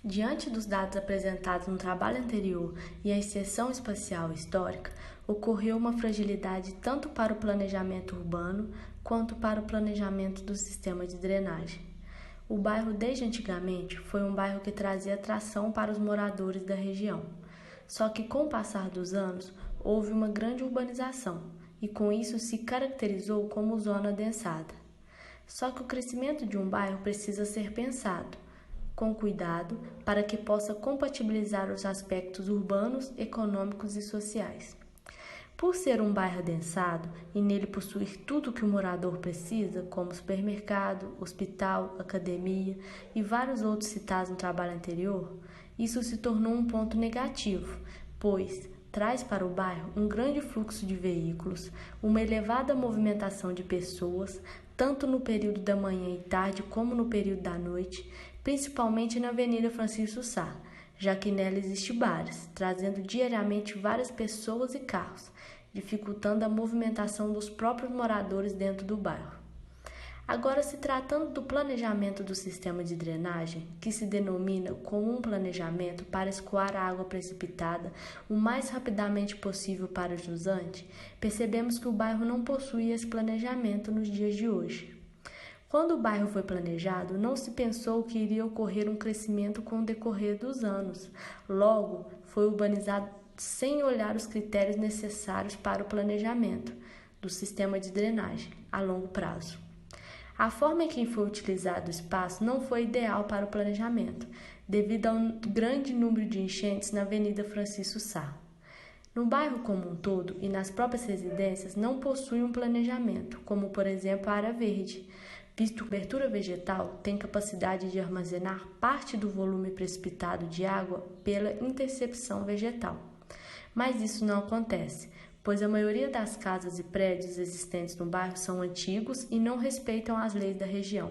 Diante dos dados apresentados no trabalho anterior e a extensão espacial histórica, ocorreu uma fragilidade tanto para o planejamento urbano quanto para o planejamento do sistema de drenagem. O bairro, desde antigamente, foi um bairro que trazia atração para os moradores da região. Só que, com o passar dos anos, houve uma grande urbanização e, com isso, se caracterizou como zona adensada. Só que o crescimento de um bairro precisa ser pensado com cuidado para que possa compatibilizar os aspectos urbanos, econômicos e sociais. Por ser um bairro adensado e nele possuir tudo o que o morador precisa, como supermercado, hospital, academia e vários outros citados no trabalho anterior, isso se tornou um ponto negativo, pois traz para o bairro um grande fluxo de veículos, uma elevada movimentação de pessoas, tanto no período da manhã e tarde como no período da noite, principalmente na Avenida Francisco Sá, já que nela existem bares, trazendo diariamente várias pessoas e carros, dificultando a movimentação dos próprios moradores dentro do bairro. Agora, se tratando do planejamento do sistema de drenagem, que se denomina como um planejamento para escoar a água precipitada o mais rapidamente possível para o jusante, percebemos que o bairro não possui esse planejamento nos dias de hoje. Quando o bairro foi planejado, não se pensou que iria ocorrer um crescimento com o decorrer dos anos. Logo, foi urbanizado sem olhar os critérios necessários para o planejamento do sistema de drenagem a longo prazo. A forma em que foi utilizado o espaço não foi ideal para o planejamento, devido a um grande número de enchentes na Avenida Francisco Sá. No bairro como um todo e nas próprias residências não possui um planejamento, como por exemplo a área verde, visto que a cobertura vegetal tem capacidade de armazenar parte do volume precipitado de água pela intercepção vegetal. Mas isso não acontece, pois a maioria das casas e prédios existentes no bairro são antigos e não respeitam as leis da região.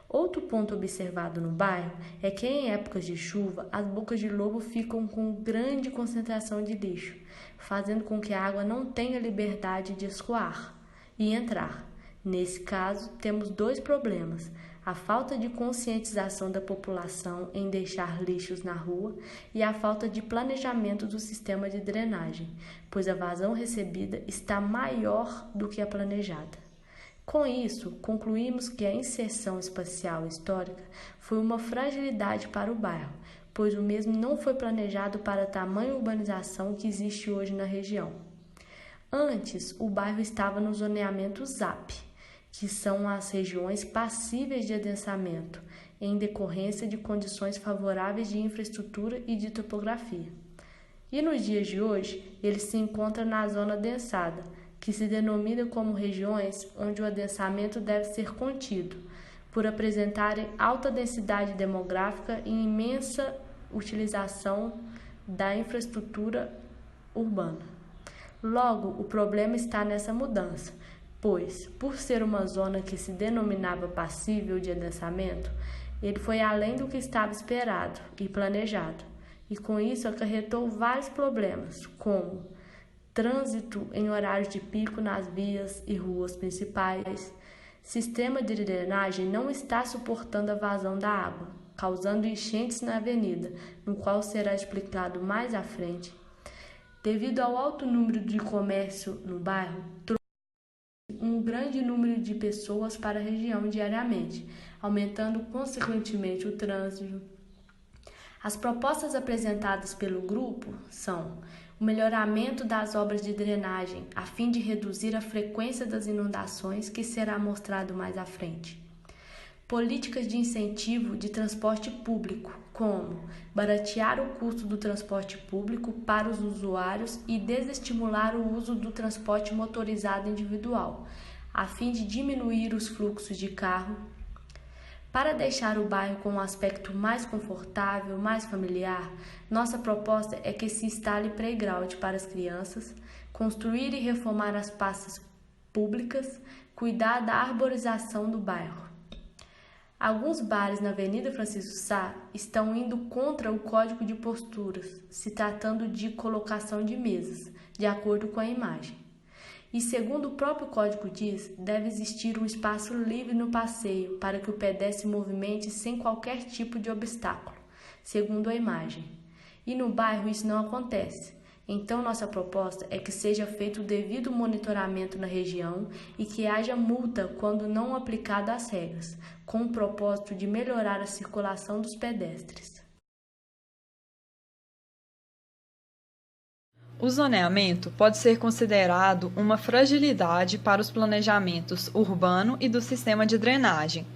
Outro ponto observado no bairro é que em épocas de chuva as bocas de lobo ficam com grande concentração de lixo, fazendo com que a água não tenha liberdade de escoar e entrar. Nesse caso, temos dois problemas: a falta de conscientização da população em deixar lixos na rua e a falta de planejamento do sistema de drenagem, pois a vazão recebida está maior do que a planejada. Com isso, concluímos que a inserção espacial histórica foi uma fragilidade para o bairro, pois o mesmo não foi planejado para a tamanha urbanização que existe hoje na região. Antes, o bairro estava no zoneamento ZAP, que são as regiões passíveis de adensamento, em decorrência de condições favoráveis de infraestrutura e de topografia. E nos dias de hoje, ele se encontra na zona adensada, que se denomina como regiões onde o adensamento deve ser contido, por apresentarem alta densidade demográfica e imensa utilização da infraestrutura urbana. Logo, o problema está nessa mudança, pois, por ser uma zona que se denominava passível de adensamento, ele foi além do que estava esperado e planejado, e com isso acarretou vários problemas, como trânsito em horários de pico nas vias e ruas principais. Sistema de drenagem não está suportando a vazão da água, causando enchentes na avenida, no qual será explicado mais à frente. Devido ao alto número de comércio no bairro, um grande número de pessoas para a região diariamente, aumentando consequentemente o trânsito. As propostas apresentadas pelo grupo são o melhoramento das obras de drenagem, a fim de reduzir a frequência das inundações, que será mostrado mais à frente. Políticas de incentivo de transporte público, como baratear o custo do transporte público para os usuários e desestimular o uso do transporte motorizado individual, a fim de diminuir os fluxos de carro. Para deixar o bairro com um aspecto mais confortável, mais familiar, nossa proposta é que se instale playground para as crianças, construir e reformar as praças públicas, cuidar da arborização do bairro. Alguns bares na Avenida Francisco Sá estão indo contra o Código de Posturas, se tratando de colocação de mesas, de acordo com a imagem. E segundo o próprio código diz, deve existir um espaço livre no passeio para que o pedestre movimente sem qualquer tipo de obstáculo, segundo a imagem. E no bairro isso não acontece. Então, nossa proposta é que seja feito o devido monitoramento na região e que haja multa quando não aplicada as regras, com o propósito de melhorar a circulação dos pedestres. O zoneamento pode ser considerado uma fragilidade para os planejamentos urbano e do sistema de drenagem,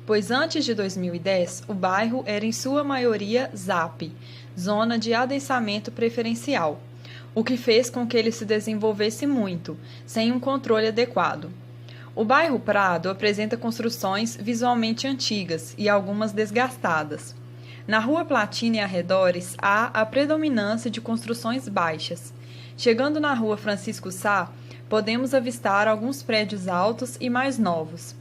pois antes de 2010 o bairro era em sua maioria ZAP, Zona de Adensamento Preferencial, o que fez com que ele se desenvolvesse muito, sem um controle adequado. O bairro Prado apresenta construções visualmente antigas e algumas desgastadas. Na Rua Platina e arredores há a predominância de construções baixas. Chegando na Rua Francisco Sá, podemos avistar alguns prédios altos e mais novos.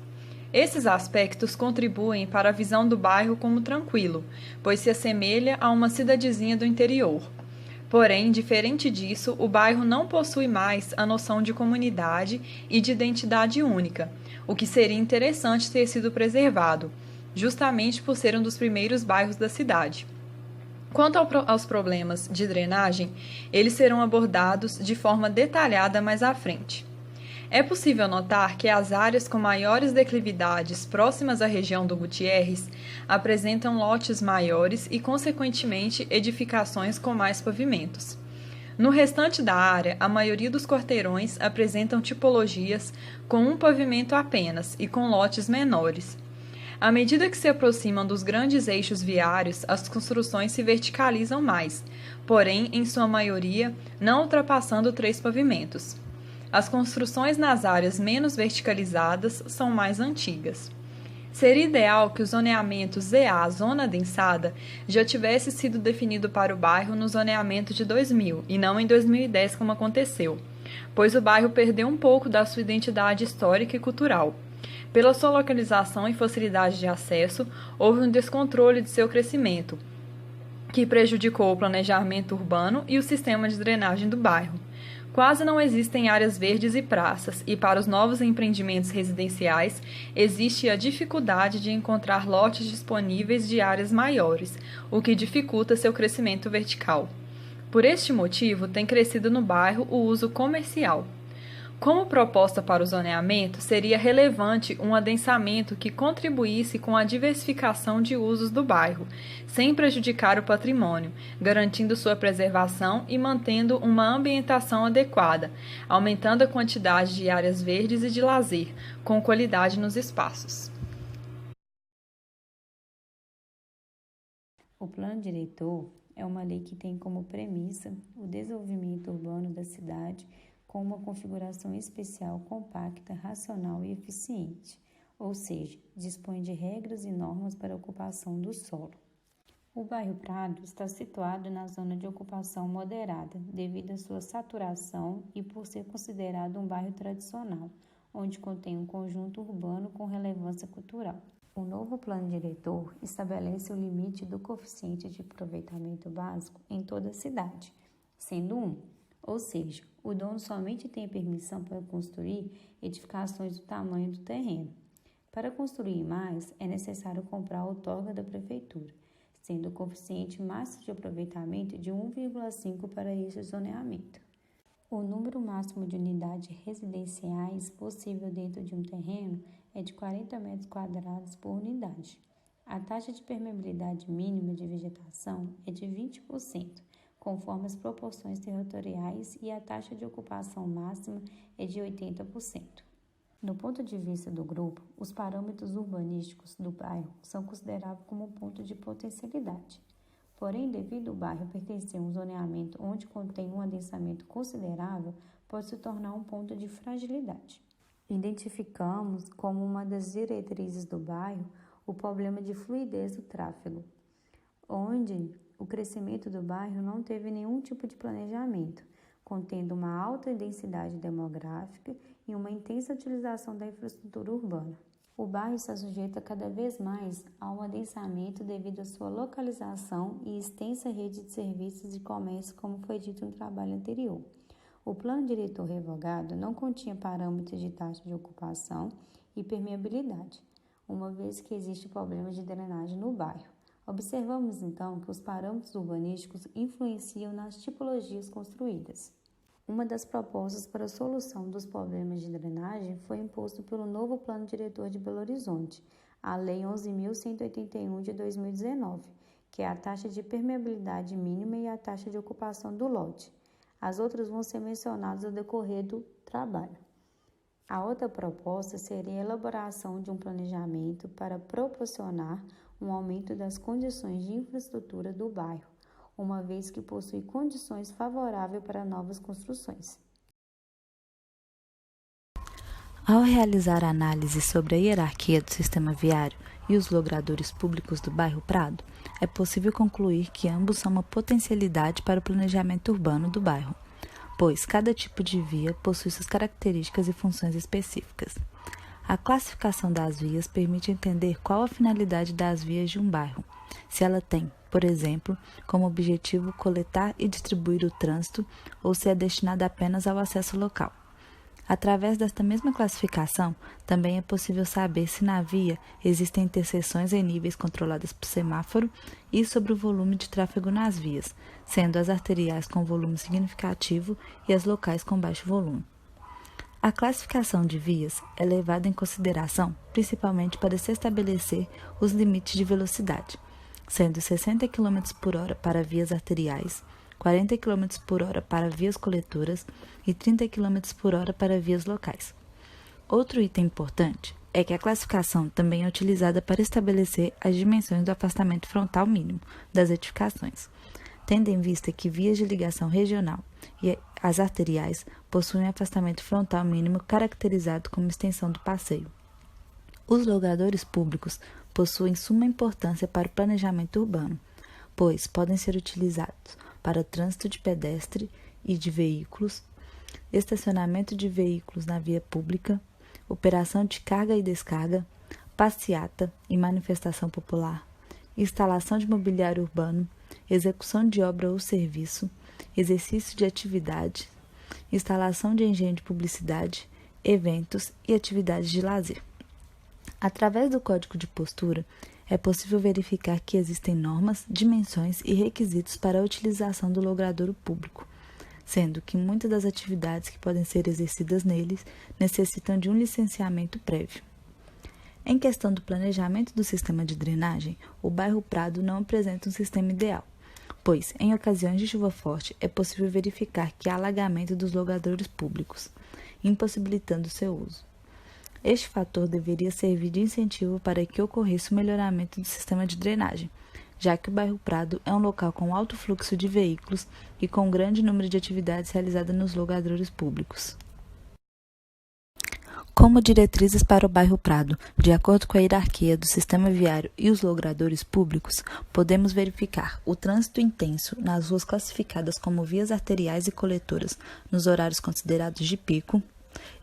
Esses aspectos contribuem para a visão do bairro como tranquilo, pois se assemelha a uma cidadezinha do interior. Porém, diferente disso, o bairro não possui mais a noção de comunidade e de identidade única, o que seria interessante ter sido preservado, justamente por ser um dos primeiros bairros da cidade. Quanto aos problemas de drenagem, eles serão abordados de forma detalhada mais à frente. É possível notar que as áreas com maiores declividades próximas à região do Gutierrez apresentam lotes maiores e, consequentemente, edificações com mais pavimentos. No restante da área, a maioria dos quarteirões apresentam tipologias com um pavimento apenas e com lotes menores. À medida que se aproximam dos grandes eixos viários, as construções se verticalizam mais, porém, em sua maioria, não ultrapassando 3 pavimentos. As construções nas áreas menos verticalizadas são mais antigas. Seria ideal que o zoneamento ZA, Zona Adensada, já tivesse sido definido para o bairro no zoneamento de 2000 e não em 2010 como aconteceu, pois o bairro perdeu um pouco da sua identidade histórica e cultural. Pela sua localização e facilidade de acesso, houve um descontrole de seu crescimento, que prejudicou o planejamento urbano e o sistema de drenagem do bairro. Quase não existem áreas verdes e praças, e para os novos empreendimentos residenciais existe a dificuldade de encontrar lotes disponíveis de áreas maiores, o que dificulta seu crescimento vertical. Por este motivo, tem crescido no bairro o uso comercial. Como proposta para o zoneamento, seria relevante um adensamento que contribuísse com a diversificação de usos do bairro, sem prejudicar o patrimônio, garantindo sua preservação e mantendo uma ambientação adequada, aumentando a quantidade de áreas verdes e de lazer, com qualidade nos espaços. O Plano Diretor é uma lei que tem como premissa o desenvolvimento urbano da cidade com uma configuração especial compacta, racional e eficiente, ou seja, dispõe de regras e normas para a ocupação do solo. O bairro Prado está situado na zona de ocupação moderada, devido à sua saturação e por ser considerado um bairro tradicional, onde contém um conjunto urbano com relevância cultural. O novo plano diretor estabelece o limite do coeficiente de aproveitamento básico em toda a cidade, sendo 1, ou seja, o dono somente tem permissão para construir edificações do tamanho do terreno. Para construir mais, é necessário comprar a outorga da prefeitura, sendo o coeficiente máximo de aproveitamento de 1,5 para esse zoneamento. O número máximo de unidades residenciais possível dentro de um terreno é de 40 metros quadrados por unidade. A taxa de permeabilidade mínima de vegetação é de 20%, conforme as proporções territoriais, e a taxa de ocupação máxima é de 80%. No ponto de vista do grupo, os parâmetros urbanísticos do bairro são considerados como um ponto de potencialidade. Porém, devido ao bairro pertencer a um zoneamento onde contém um adensamento considerável, pode se tornar um ponto de fragilidade. Identificamos como uma das diretrizes do bairro o problema de fluidez do tráfego, onde o crescimento do bairro não teve nenhum tipo de planejamento, contendo uma alta densidade demográfica e uma intensa utilização da infraestrutura urbana. O bairro está sujeito a cada vez mais a um adensamento devido à sua localização e extensa rede de serviços e comércio, como foi dito no trabalho anterior. O plano diretor revogado não continha parâmetros de taxa de ocupação e permeabilidade, uma vez que existe problema de drenagem no bairro, Observamos então que os parâmetros urbanísticos influenciam nas tipologias construídas. Uma das propostas para a solução dos problemas de drenagem foi imposto pelo novo Plano Diretor de Belo Horizonte, a Lei 11.181 de 2019, que é a taxa de permeabilidade mínima e a taxa de ocupação do lote. As outras vão ser mencionadas ao decorrer do trabalho. A outra proposta seria a elaboração de um planejamento para proporcionar um aumento das condições de infraestrutura do bairro, uma vez que possui condições favoráveis para novas construções. Ao realizar a análise sobre a hierarquia do sistema viário e os logradouros públicos do bairro Prado, é possível concluir que ambos são uma potencialidade para o planejamento urbano do bairro, pois cada tipo de via possui suas características e funções específicas. A classificação das vias permite entender qual a finalidade das vias de um bairro, se ela tem, por exemplo, como objetivo coletar e distribuir o trânsito ou se é destinada apenas ao acesso local. Através desta mesma classificação, também é possível saber se na via existem interseções em níveis controladas por semáforo e sobre o volume de tráfego nas vias, sendo as arteriais com volume significativo e as locais com baixo volume. A classificação de vias é levada em consideração principalmente para se estabelecer os limites de velocidade, sendo 60 km por hora para vias arteriais, 40 km por hora para vias coletoras e 30 km por hora para vias locais. Outro item importante é que a classificação também é utilizada para estabelecer as dimensões do afastamento frontal mínimo das edificações, tendo em vista que vias de ligação regional e as arteriais possuem afastamento frontal mínimo caracterizado como extensão do passeio. Os logradouros públicos possuem suma importância para o planejamento urbano, pois podem ser utilizados para trânsito de pedestre e de veículos, estacionamento de veículos na via pública, operação de carga e descarga, passeata e manifestação popular, instalação de mobiliário urbano, execução de obra ou serviço, exercício de atividade, instalação de engenho de publicidade, eventos e atividades de lazer. Através do Código de Postura, é possível verificar que existem normas, dimensões e requisitos para a utilização do logradouro público, sendo que muitas das atividades que podem ser exercidas neles necessitam de um licenciamento prévio. Em questão do planejamento do sistema de drenagem, o bairro Prado não apresenta um sistema ideal, pois, em ocasiões de chuva forte, é possível verificar que há alagamento dos logradouros públicos, impossibilitando seu uso. Este fator deveria servir de incentivo para que ocorresse o melhoramento do sistema de drenagem, já que o bairro Prado é um local com alto fluxo de veículos e com grande número de atividades realizadas nos logradouros públicos. Como diretrizes para o bairro Prado, de acordo com a hierarquia do sistema viário e os logradouros públicos, podemos verificar o trânsito intenso nas ruas classificadas como vias arteriais e coletoras nos horários considerados de pico,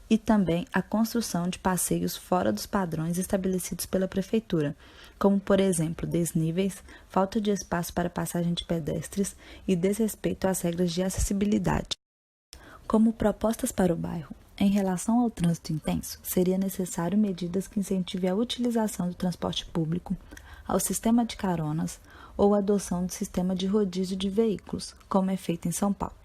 e também a construção de passeios fora dos padrões estabelecidos pela Prefeitura, como, por exemplo, desníveis, falta de espaço para passagem de pedestres e desrespeito às regras de acessibilidade. Como propostas para o bairro, em relação ao trânsito intenso, seria necessário medidas que incentivem a utilização do transporte público, ao sistema de caronas ou a adoção do sistema de rodízio de veículos, como é feito em São Paulo.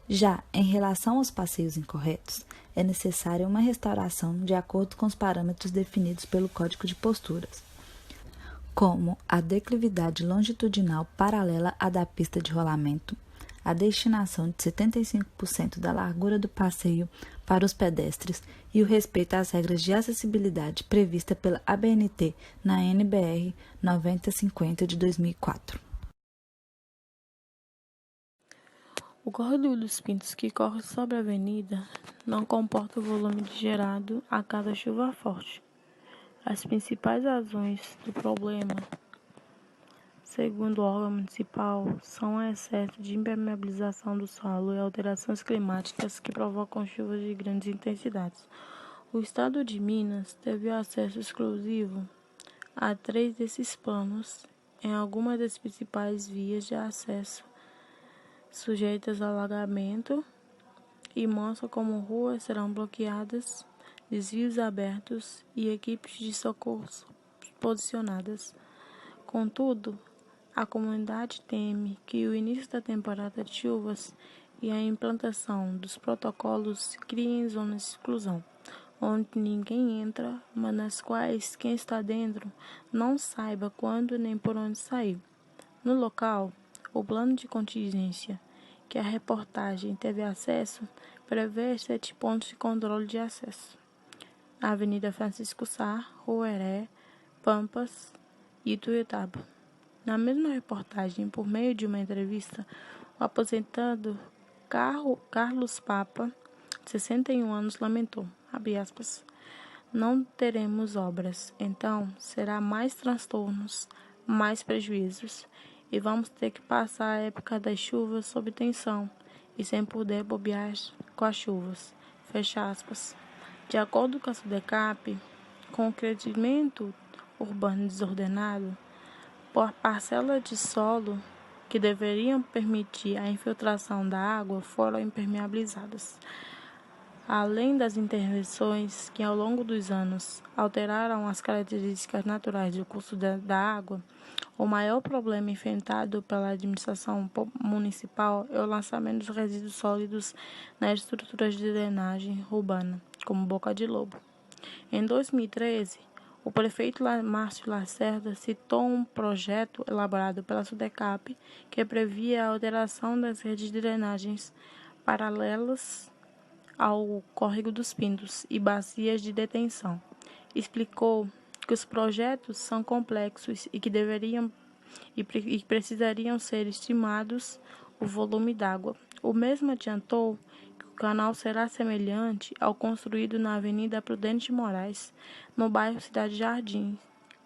Já em relação aos passeios incorretos, é necessária uma restauração de acordo com os parâmetros definidos pelo Código de Posturas, como a declividade longitudinal paralela à da pista de rolamento, a destinação de 75% da largura do passeio para os pedestres e o respeito às regras de acessibilidade prevista pela ABNT na NBR 9050 de 2004. O Córrego dos Pintos, que corre sobre a avenida, não comporta o volume gerado a cada chuva forte. As principais razões do problema, segundo o órgão municipal, são o excesso de impermeabilização do solo e alterações climáticas que provocam chuvas de grandes intensidades. O estado de Minas teve acesso exclusivo a 3 desses planos em algumas das principais vias de acesso sujeitas a alagamento e mostra como ruas serão bloqueadas, desvios abertos e equipes de socorro posicionadas Contudo, a comunidade teme que o início da temporada de chuvas e a implantação dos protocolos criem zonas de exclusão, onde ninguém entra, mas nas quais quem está dentro não saiba quando nem por onde sair. No local, o plano de contingência que a reportagem teve acesso prevê 7 pontos de controle de acesso: a Avenida Francisco Sá, Rueré, Pampas e Ituiutaba. Na mesma reportagem, por meio de uma entrevista, o aposentado Carlos Papa, de 61 anos, lamentou, abre aspas, não teremos obras, então será mais transtornos, mais prejuízos, e vamos ter que passar a época das chuvas sob tensão e sem poder bobear com as chuvas, fecha aspas. De acordo com a SUDECAP, com o crescimento urbano desordenado, por parcelas de solo que deveriam permitir a infiltração da água foram impermeabilizadas. Além das intervenções que, ao longo dos anos, alteraram as características naturais do curso da água, o maior problema enfrentado pela administração municipal é o lançamento dos resíduos sólidos nas estruturas de drenagem urbana, como Boca de Lobo. Em 2013, o prefeito Márcio Lacerda citou um projeto elaborado pela SUDECAP que previa a alteração das redes de drenagens paralelas ao Córrego dos Pintos e bacias de detenção. Explicou que os projetos são complexos e que precisariam ser estimados o volume d'água. O mesmo adiantou que o canal será semelhante ao construído na Avenida Prudente de Moraes, no bairro Cidade Jardim,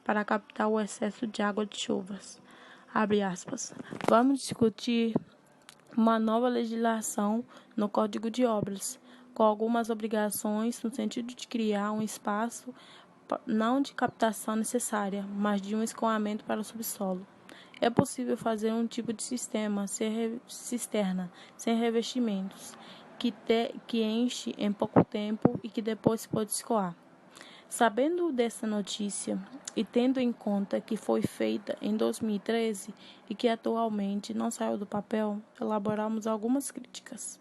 para captar o excesso de água de chuvas. Abre aspas. Vamos discutir uma nova legislação no Código de Obras, com algumas obrigações no sentido de criar um espaço não de captação necessária, mas de um escoamento para o subsolo. É possível fazer um tipo de sistema, cisterna, sem revestimentos, que enche em pouco tempo e que depois se pode escoar. Sabendo dessa notícia e tendo em conta que foi feita em 2013 e que atualmente não saiu do papel, elaboramos algumas críticas.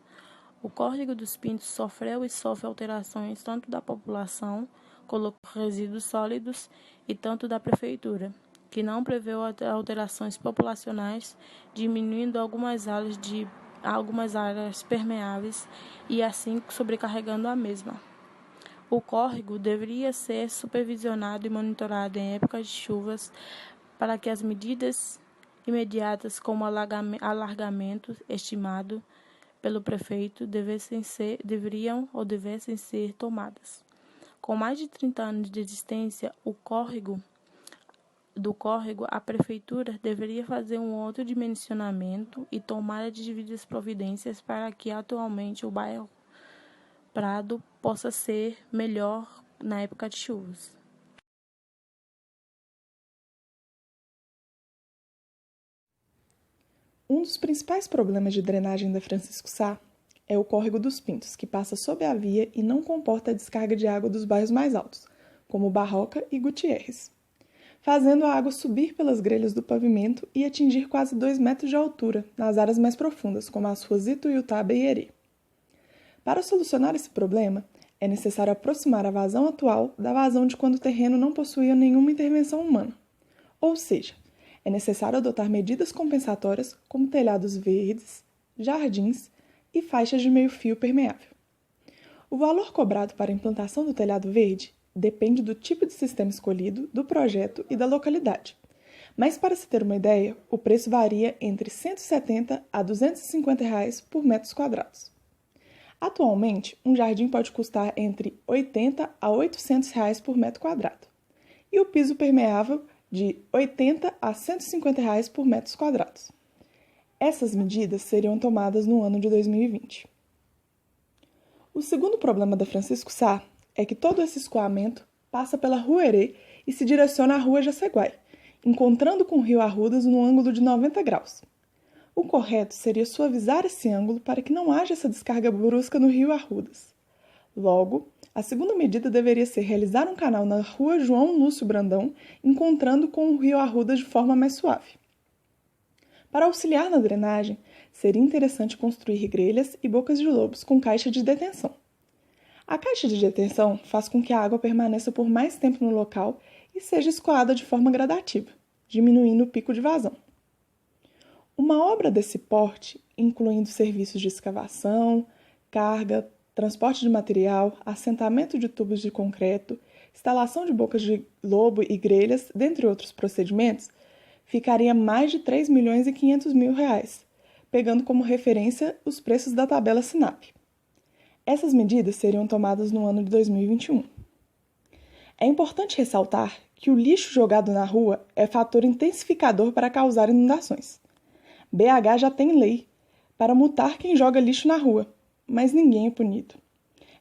O Córrego dos Pintos sofreu e sofre alterações tanto da população, colocou resíduos sólidos, e tanto da prefeitura, que não prevê alterações populacionais, diminuindo algumas áreas permeáveis e assim sobrecarregando a mesma. O córrego deveria ser supervisionado e monitorado em épocas de chuvas para que as medidas imediatas, como alargamento estimado pelo prefeito, devessem ser tomadas. Com mais de 30 anos de existência, a prefeitura deveria fazer um outro dimensionamento e tomar as devidas providências para que atualmente o bairro Prado possa ser melhor na época de chuvas. Um dos principais problemas de drenagem da Francisco Sá é o Córrego dos Pintos, que passa sob a via e não comporta a descarga de água dos bairros mais altos, como Barroca e Gutierrez, fazendo a água subir pelas grelhas do pavimento e atingir quase 2 metros de altura nas áreas mais profundas, como as ruas Ituiutaba e Herê. Para solucionar esse problema, é necessário aproximar a vazão atual da vazão de quando o terreno não possuía nenhuma intervenção humana. Ou seja, é necessário adotar medidas compensatórias como telhados verdes, jardins e faixas de meio-fio permeável. O valor cobrado para a implantação do telhado verde depende do tipo de sistema escolhido, do projeto e da localidade. Mas, para se ter uma ideia, o preço varia entre R$ 170 a R$ 250 por metros quadrados. Atualmente, um jardim pode custar entre R$ 80 a R$ 800 por metro quadrado, e o piso permeável de R$ 80 a R$ 150 por metros quadrados. Essas medidas seriam tomadas no ano de 2020. O segundo problema da Francisco Sá é que todo esse escoamento passa pela Rua Herê e se direciona à Rua Jaceguai, encontrando com o Rio Arrudas no ângulo de 90 graus. O correto seria suavizar esse ângulo para que não haja essa descarga brusca no Rio Arrudas. Logo, A segunda medida deveria ser realizar um canal na rua João Lúcio Brandão, encontrando com o rio Arruda de forma mais suave. Para auxiliar na drenagem, seria interessante construir grelhas e bocas de lobos com caixa de detenção. A caixa de detenção faz com que a água permaneça por mais tempo no local e seja escoada de forma gradativa, diminuindo o pico de vazão. Uma obra desse porte, incluindo serviços de escavação, carga, transporte de material, assentamento de tubos de concreto, instalação de bocas de lobo e grelhas, dentre outros procedimentos, ficaria mais de R$ 3.500.000, pegando como referência os preços da tabela SINAP. Essas medidas seriam tomadas no ano de 2021. É importante ressaltar que o lixo jogado na rua é fator intensificador para causar inundações. BH já tem lei para multar quem joga lixo na rua, mas ninguém é punido.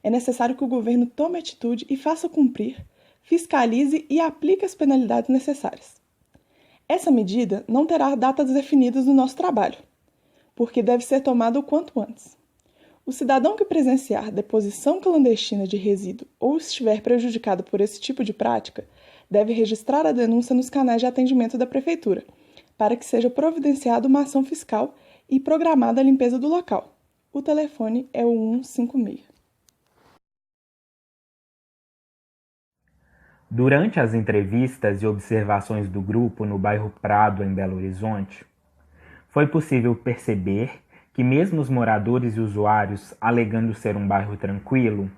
É necessário que o governo tome atitude e faça cumprir, fiscalize e aplique as penalidades necessárias. Essa medida não terá datas definidas no nosso trabalho, porque deve ser tomada o quanto antes. O cidadão que presenciar deposição clandestina de resíduo ou estiver prejudicado por esse tipo de prática, deve registrar a denúncia nos canais de atendimento da Prefeitura, para que seja providenciada uma ação fiscal e programada a limpeza do local. O telefone é o 156. Durante as entrevistas e observações do grupo no bairro Prado, em Belo Horizonte, foi possível perceber que mesmo os moradores e usuários alegando ser um bairro tranquilo,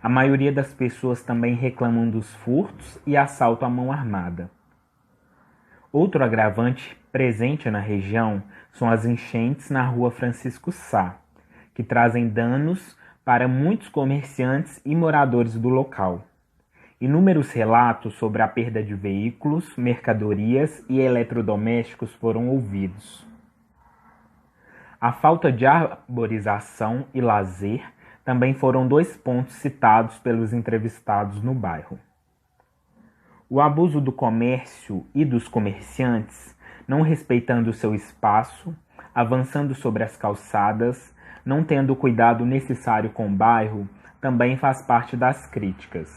a maioria das pessoas também reclamam dos furtos e assalto à mão armada. Outro agravante presente na região são as enchentes na rua Francisco Sá, que trazem danos para muitos comerciantes e moradores do local. Inúmeros relatos sobre a perda de veículos, mercadorias e eletrodomésticos foram ouvidos. A falta de arborização e lazer também foram 2 pontos citados pelos entrevistados no bairro. O abuso do comércio e dos comerciantes, não respeitando o seu espaço, avançando sobre as calçadas, não tendo o cuidado necessário com o bairro, também faz parte das críticas.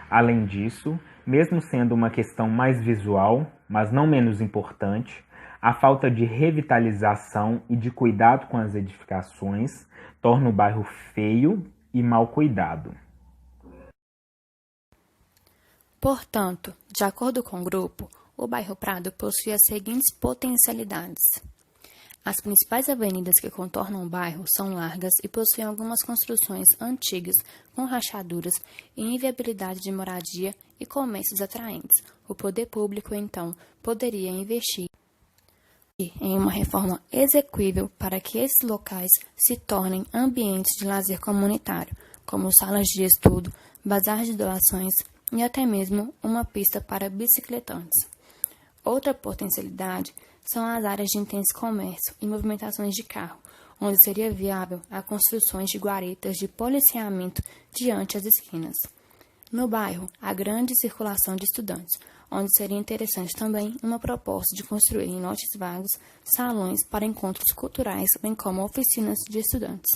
Além disso, mesmo sendo uma questão mais visual, mas não menos importante, a falta de revitalização e de cuidado com as edificações torna o bairro feio e mal cuidado. Portanto, de acordo com o grupo, o bairro Prado possui as seguintes potencialidades. As principais avenidas que contornam o bairro são largas e possuem algumas construções antigas com rachaduras e inviabilidade de moradia e comércios atraentes. O poder público, então, poderia investir em uma reforma exequível para que esses locais se tornem ambientes de lazer comunitário, como salas de estudo, bazar de doações e até mesmo uma pista para bicicletantes. Outra potencialidade são as áreas de intenso comércio e movimentações de carro, onde seria viável a construções de guaretas de policiamento diante as esquinas. No bairro, há grande circulação de estudantes, onde seria interessante também uma proposta de construir em lotes vagos salões para encontros culturais, bem como oficinas de estudantes.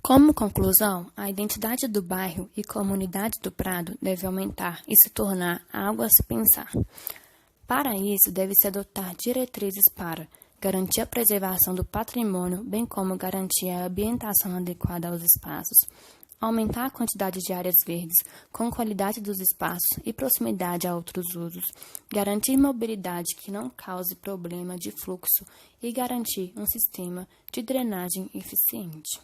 Como conclusão, a identidade do bairro e comunidade do Prado deve aumentar e se tornar algo a se pensar. Para isso, deve-se adotar diretrizes para garantir a preservação do patrimônio, bem como garantir a ambientação adequada aos espaços, aumentar a quantidade de áreas verdes com qualidade dos espaços e proximidade a outros usos, garantir mobilidade que não cause problema de fluxo e garantir um sistema de drenagem eficiente.